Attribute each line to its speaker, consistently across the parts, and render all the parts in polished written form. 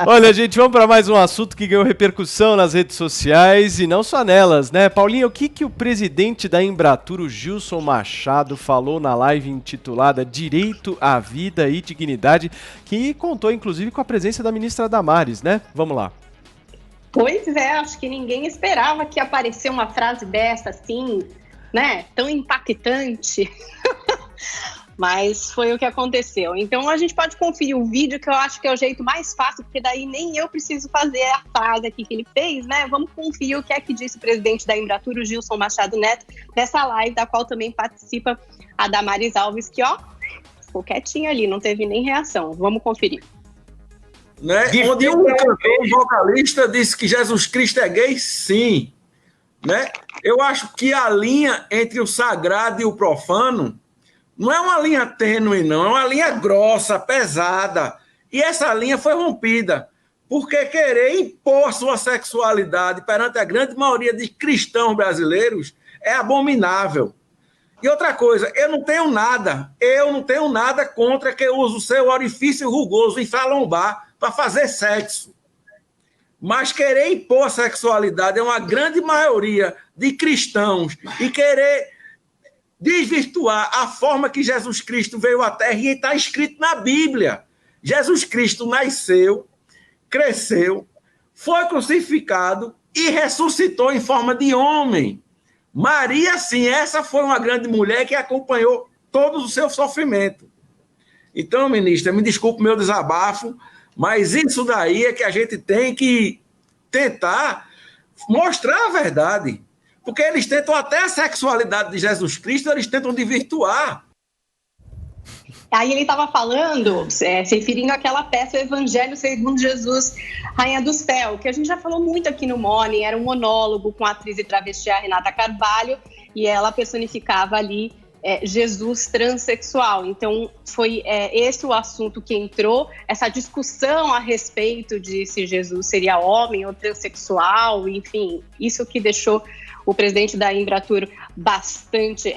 Speaker 1: Olha, gente, vamos para mais um assunto que ganhou repercussão nas redes sociais e não só nelas, né? Paulinha, o que o presidente da Embratur, o Gilson Machado, falou na live intitulada Direito à Vida e Dignidade, que contou inclusive com a presença da ministra Damares, né? Vamos lá.
Speaker 2: Pois é, acho que ninguém esperava que aparecesse uma frase dessa, assim, né? Tão impactante. Mas foi o que aconteceu. Então a gente pode conferir o vídeo, que eu acho que é o jeito mais fácil, porque daí nem eu preciso fazer a frase aqui que ele fez, né? Vamos conferir o que é que disse o presidente da Embratur, o Gilson Machado Neto, nessa live, da qual também participa a Damares Alves, que, ó, ficou quietinha ali, não teve nem reação. Vamos conferir.
Speaker 3: Né? Onde um cantor, um vocalista, disse que Jesus Cristo é gay, sim. Né? Eu acho que a linha entre o sagrado e o profano não é uma linha tênue, não. É uma linha grossa, pesada. E essa linha foi rompida. Porque querer impor sua sexualidade perante a grande maioria de cristãos brasileiros é abominável. E outra coisa, eu não tenho nada contra quem usa o seu orifício rugoso infralombar para fazer sexo. Mas querer impor a sexualidade é uma grande maioria de cristãos e querer desvirtuar a forma que Jesus Cristo veio à Terra, e está escrito na Bíblia. Jesus Cristo nasceu, cresceu, foi crucificado e ressuscitou em forma de homem. Maria, sim, essa foi uma grande mulher que acompanhou todo o seu sofrimento. Então, ministra, me desculpe o meu desabafo, mas isso daí é que a gente tem que tentar mostrar a verdade. Porque eles tentam até a sexualidade de Jesus Cristo, eles tentam desvirtuar.
Speaker 2: Aí ele estava falando, se referindo àquela peça, o Evangelho segundo Jesus, Rainha do Céu, que a gente já falou muito aqui no Morning, era um monólogo com a atriz e travesti a Renata Carvalho, e ela personificava ali Jesus transexual. Então, foi esse o assunto que entrou, essa discussão a respeito de se Jesus seria homem ou transexual, enfim, isso que deixou o presidente da Embratur bastante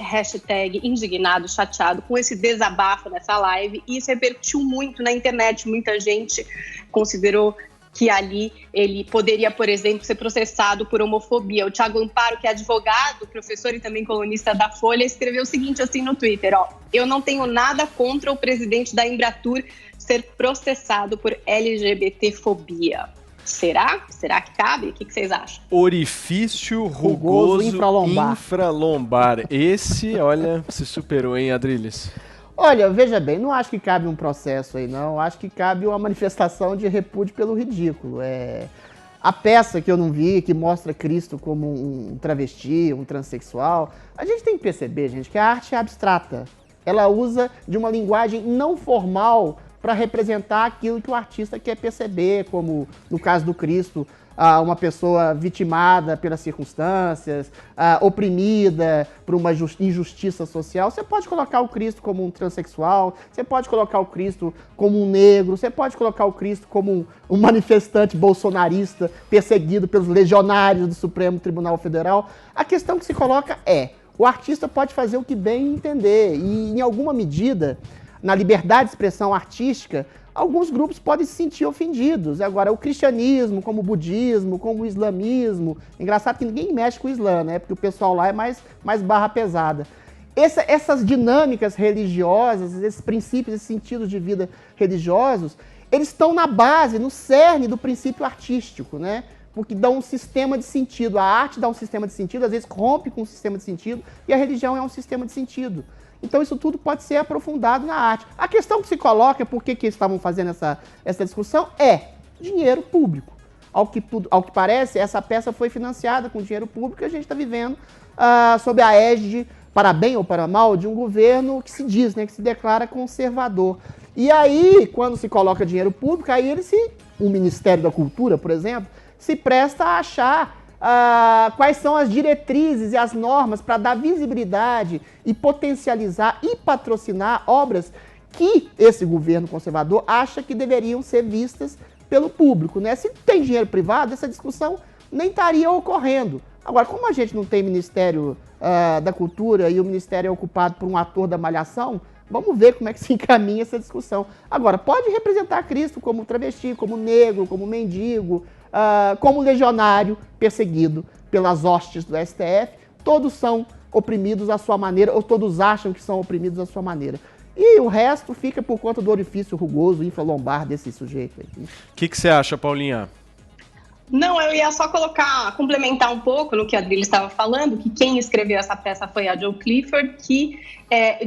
Speaker 2: #indignado, chateado com esse desabafo nessa live, e isso repercutiu muito na internet. Muita gente considerou que ali ele poderia, por exemplo, ser processado por homofobia. O Thiago Amparo, que é advogado, professor e também colunista da Folha, escreveu o seguinte assim no Twitter, ó: eu não tenho nada contra o presidente da Embratur ser processado por LGBTfobia. Será? Será que cabe? O que vocês acham?
Speaker 1: Orifício rugoso infralombar. Esse, olha, se superou, hein, Adrilles?
Speaker 4: Olha, veja bem, não acho que cabe um processo aí, não. Acho que cabe uma manifestação de repúdio pelo ridículo. A peça que eu não vi, que mostra Cristo como um travesti, um transexual, a gente tem que perceber, gente, que a arte é abstrata. Ela usa de uma linguagem não formal para representar aquilo que o artista quer perceber, como no caso do Cristo, uma pessoa vitimada pelas circunstâncias, oprimida por uma injustiça social. Você pode colocar o Cristo como um transexual, você pode colocar o Cristo como um negro, você pode colocar o Cristo como um manifestante bolsonarista perseguido pelos legionários do Supremo Tribunal Federal. A questão que se coloca o artista pode fazer o que bem entender, e em alguma medida, na liberdade de expressão artística, alguns grupos podem se sentir ofendidos. Agora, o cristianismo, como o budismo, como o islamismo, engraçado que ninguém mexe com o Islã, né? Porque o pessoal lá é mais barra pesada. Essas dinâmicas religiosas, esses princípios, esses sentidos de vida religiosos, eles estão na base, no cerne do princípio artístico, né? Porque dá um sistema de sentido. A arte dá um sistema de sentido, às vezes rompe com um sistema de sentido, e a religião é um sistema de sentido. Então isso tudo pode ser aprofundado na arte. A questão que se coloca, por que estavam fazendo essa discussão, é dinheiro público. Ao que parece, essa peça foi financiada com dinheiro público, e a gente está vivendo sob a égide, para bem ou para mal, de um governo que se diz, né, que se declara conservador. E aí, quando se coloca dinheiro público, aí o Ministério da Cultura, por exemplo, se presta a achar quais são as diretrizes e as normas para dar visibilidade e potencializar e patrocinar obras que esse governo conservador acha que deveriam ser vistas pelo público, né? Se tem dinheiro privado, essa discussão nem estaria ocorrendo. Agora, como a gente não tem Ministério da Cultura e o Ministério é ocupado por um ator da Malhação, Vamos ver como é que se encaminha essa discussão. Agora, pode representar Cristo como travesti, como negro, como mendigo, como legionário perseguido pelas hostes do STF. Todos são oprimidos à sua maneira, ou todos acham que são oprimidos à sua maneira. E o resto fica por conta do orifício rugoso, infralombar desse sujeito aí.
Speaker 1: O que você acha, Paulinha?
Speaker 2: Não, eu ia só complementar um pouco no que a Adrilha estava falando, que quem escreveu essa peça foi a Jo Clifford, que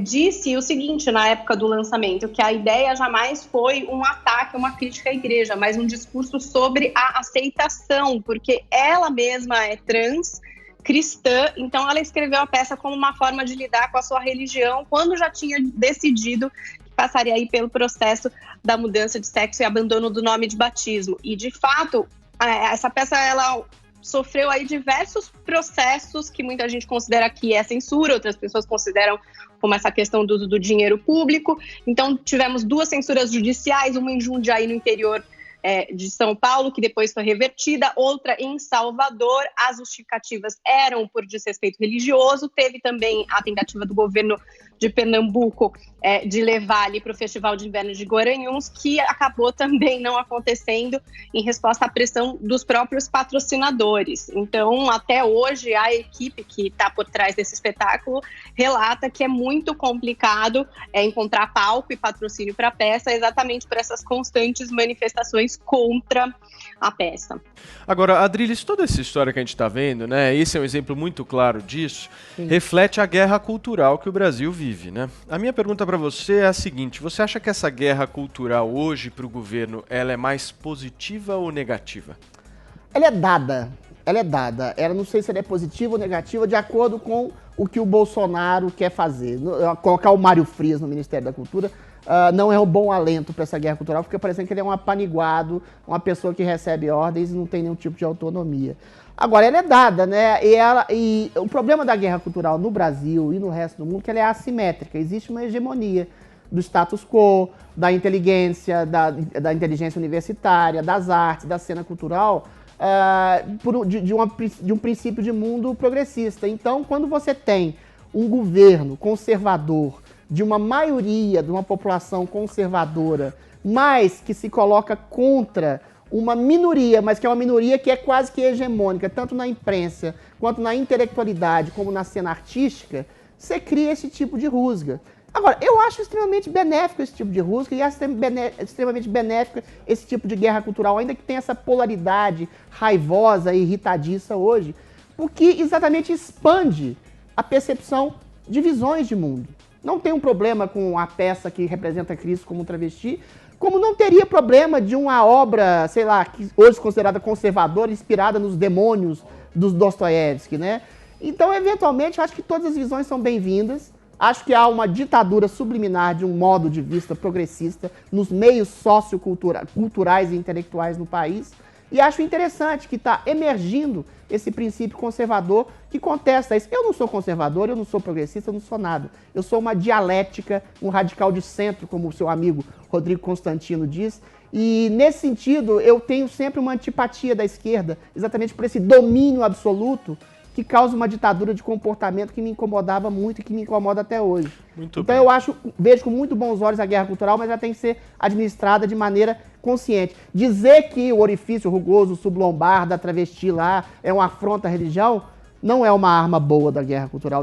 Speaker 2: disse o seguinte na época do lançamento, que a ideia jamais foi um ataque, uma crítica à igreja, mas um discurso sobre a aceitação, porque ela mesma é trans, cristã, então ela escreveu a peça como uma forma de lidar com a sua religião, quando já tinha decidido que passaria aí pelo processo da mudança de sexo e abandono do nome de batismo. E, de fato, essa peça, ela sofreu aí diversos processos que muita gente considera que é censura, outras pessoas consideram como essa questão do uso do dinheiro público. Então, tivemos 2 censuras judiciais, uma em Jundiaí, no interior de São Paulo, que depois foi revertida, outra em Salvador. As justificativas eram por desrespeito religioso. Teve também a tentativa do governo de Pernambuco de levar ali para o Festival de Inverno de Guaranhuns, que acabou também não acontecendo em resposta à pressão dos próprios patrocinadores. Então, até hoje, a equipe que está por trás desse espetáculo relata que é muito complicado encontrar palco e patrocínio para a peça, exatamente por essas constantes manifestações contra a peça.
Speaker 1: Agora, Adriles, toda essa história que a gente está vendo, né, esse é um exemplo muito claro disso, sim, reflete a guerra cultural que o Brasil vive, né? A minha pergunta para você é a seguinte: você acha que essa guerra cultural hoje para o governo, ela é mais positiva ou negativa?
Speaker 4: Ela é dada. Ela não sei se ela é positiva ou negativa de acordo com o que o Bolsonaro quer fazer. Colocar o Mário Frias no Ministério da Cultura não é um bom alento para essa guerra cultural, porque parecendo que ele é um apaniguado, uma pessoa que recebe ordens e não tem nenhum tipo de autonomia. Agora, ela é dada, né? E o problema da guerra cultural no Brasil e no resto do mundo é que ela é assimétrica. Existe uma hegemonia do status quo, da inteligência, da inteligência universitária, das artes, da cena cultural, de um princípio de mundo progressista. Então, quando você tem um governo conservador, de uma maioria de uma população conservadora, mas que se coloca contra uma minoria, mas que é uma minoria que é quase que hegemônica, tanto na imprensa, quanto na intelectualidade, como na cena artística, você cria esse tipo de rusga. Agora, eu acho extremamente benéfico esse tipo de rusga e acho extremamente benéfico esse tipo de guerra cultural, ainda que tenha essa polaridade raivosa e irritadiça hoje, porque exatamente expande a percepção de visões de mundo. Não tem um problema com a peça que representa Cristo como um travesti, como não teria problema de uma obra, sei lá, que hoje considerada conservadora, inspirada nos demônios dos Dostoiévski, né? Então, eventualmente, eu acho que todas as visões são bem-vindas. Acho que há uma ditadura subliminar de um modo de vista progressista nos meios socioculturais e intelectuais no país. E acho interessante que está emergindo esse princípio conservador que contesta isso. Eu não sou conservador, eu não sou progressista, eu não sou nada. Eu sou uma dialética, um radical de centro, como o seu amigo Rodrigo Constantino diz. E, nesse sentido, eu tenho sempre uma antipatia da esquerda, exatamente por esse domínio absoluto que causa uma ditadura de comportamento que me incomodava muito e que me incomoda até hoje. Então eu vejo com muito bons olhos a guerra cultural, mas ela tem que ser administrada de maneira consciente. Dizer que o orifício rugoso sublombar da travesti lá é uma afronta à religião não é uma arma boa da guerra cultural.